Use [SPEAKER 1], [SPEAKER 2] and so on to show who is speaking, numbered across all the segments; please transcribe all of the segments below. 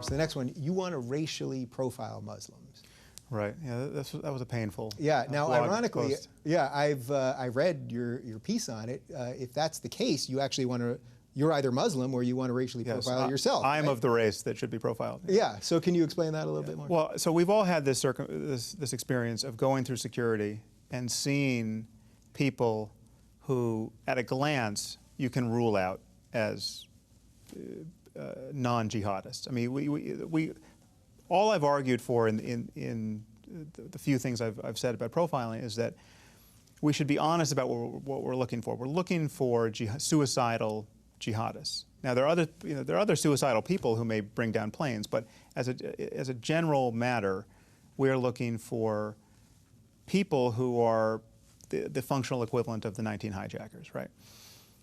[SPEAKER 1] So the next one, you want to racially profile Muslims.
[SPEAKER 2] Right. Yeah, that was a painful.
[SPEAKER 1] Yeah. Now, ironically,
[SPEAKER 2] post.
[SPEAKER 1] yeah, I read your piece on it. If that's the case, you actually want to. You're either Muslim or you want to racially profile yourself.
[SPEAKER 2] I am
[SPEAKER 1] right?
[SPEAKER 2] of the race that should be profiled.
[SPEAKER 1] Yeah. So can you explain that a little bit more?
[SPEAKER 2] Well, so we've all had this experience of going through security and seeing people who, at a glance, you can rule out as non-jihadists. I mean, all I've argued for in the few things I've said about profiling is that we should be honest about what we're looking for. We're looking for suicidal jihadists. Now there are other suicidal people who may bring down planes, but as a general matter, we're looking for people who are the functional equivalent of the 19 hijackers, right?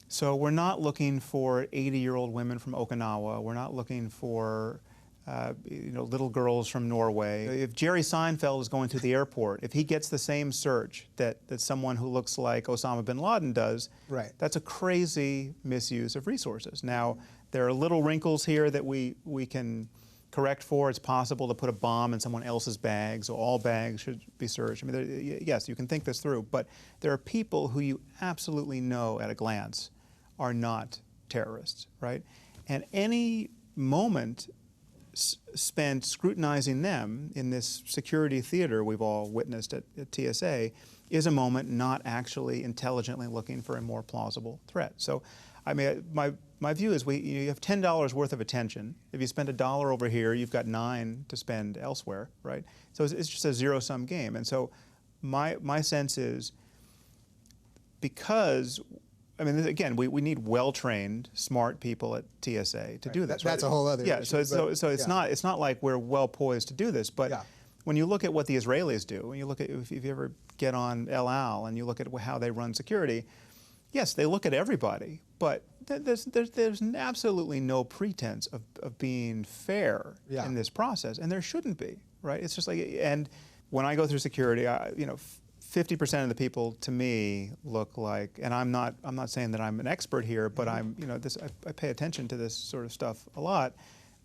[SPEAKER 2] So we're not looking for 80-year-old women from Okinawa. We're not looking for little girls from Norway. If Jerry Seinfeld is going to the airport, if he gets the same search that someone who looks like Osama bin Laden does,
[SPEAKER 1] right.
[SPEAKER 2] That's a crazy misuse of resources. Now, there are little wrinkles here that we can correct for. It's possible to put a bomb in someone else's bags, so all bags should be searched. I mean, yes, you can think this through, but there are people who you absolutely know at a glance are not terrorists, right? And any moment spent scrutinizing them in this security theater we've all witnessed at TSA is a moment not actually intelligently looking for a more plausible threat. So, I mean, my view is you have $10 worth of attention. If you spend $1 over here, you've got $9 to spend elsewhere, right? So it's just a zero-sum game. And so my sense is, because I mean, again, we need well-trained, smart people at TSA to do this.
[SPEAKER 1] That's a whole other issue.
[SPEAKER 2] It's not like we're well poised to do this. But when you look at what the Israelis do, when you look at if you ever get on El Al and you look at how they run security, yes, they look at everybody, but there's absolutely no pretense of being fair in this process, and there shouldn't be, right? It's just like, and when I go through security, 50% of the people to me look like, and I'm not saying that I'm an expert here, but I pay attention to this sort of stuff a lot.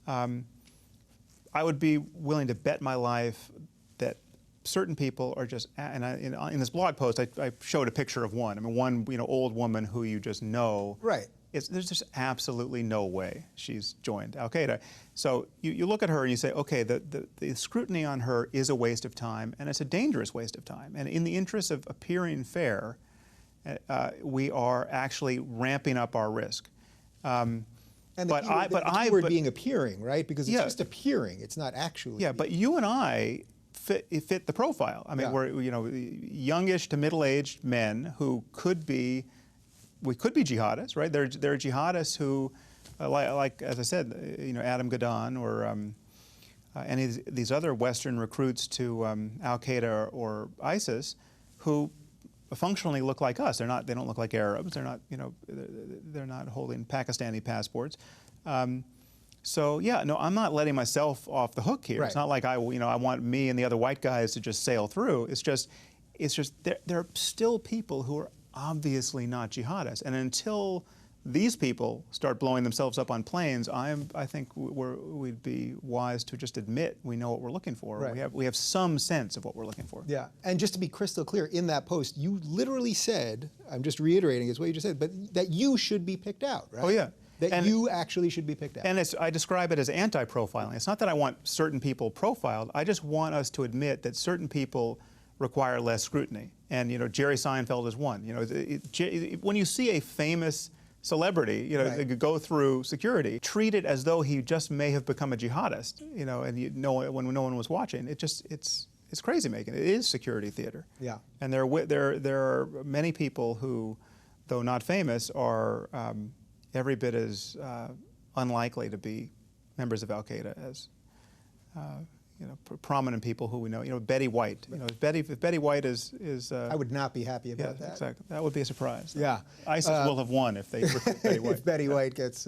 [SPEAKER 2] I would be willing to bet my life that certain people are just, and in this blog post, I showed a picture of one. I mean, one old woman who you just know.
[SPEAKER 1] Right.
[SPEAKER 2] There's just absolutely no way she's joined Al-Qaeda. So you look at her and you say, okay, the scrutiny on her is a waste of time, and it's a dangerous waste of time. And in the interest of appearing fair, we are actually ramping up our risk.
[SPEAKER 1] And the keyword being appearing, right? Because it's just appearing; it's not actually.
[SPEAKER 2] Yeah, but you and I fit the profile. I mean, we're youngish to middle-aged men who could be. We could be jihadists, right? There are jihadists who, like as I said, Adam Gadon or any of these other Western recruits to Al-Qaeda or ISIS, who functionally look like us. They don't look like Arabs. They're not, they're not holding Pakistani passports. So yeah, no, I'm not letting myself off the hook here. Right. It's not like I want me and the other white guys to just sail through. It's just there are still people who are obviously not jihadists, and until these people start blowing themselves up on planes, I think we'd be wise to just admit we know what we're looking for. Right. We have some sense of what we're looking for.
[SPEAKER 1] Yeah, and just to be crystal clear, in that post, you literally said, I'm just reiterating, it's what you just said, but that you should be picked out, right?
[SPEAKER 2] Oh yeah.
[SPEAKER 1] That you actually should be picked out.
[SPEAKER 2] And I describe it as anti-profiling. It's not that I want certain people profiled. I just want us to admit that certain people require less scrutiny. And Jerry Seinfeld is one. When you see a famous celebrity, right, go through security, treat it as though he just may have become a jihadist, and when no one was watching. It's crazy making. It is security theater.
[SPEAKER 1] Yeah.
[SPEAKER 2] And there are many people who, though not famous, are every bit as unlikely to be members of Al-Qaeda as prominent people who we know. Betty White. If Betty White is
[SPEAKER 1] I would not be happy about that.
[SPEAKER 2] Exactly. That would be a surprise.
[SPEAKER 1] Yeah.
[SPEAKER 2] ISIS will have won if they recruit Betty White.
[SPEAKER 1] If Betty White gets.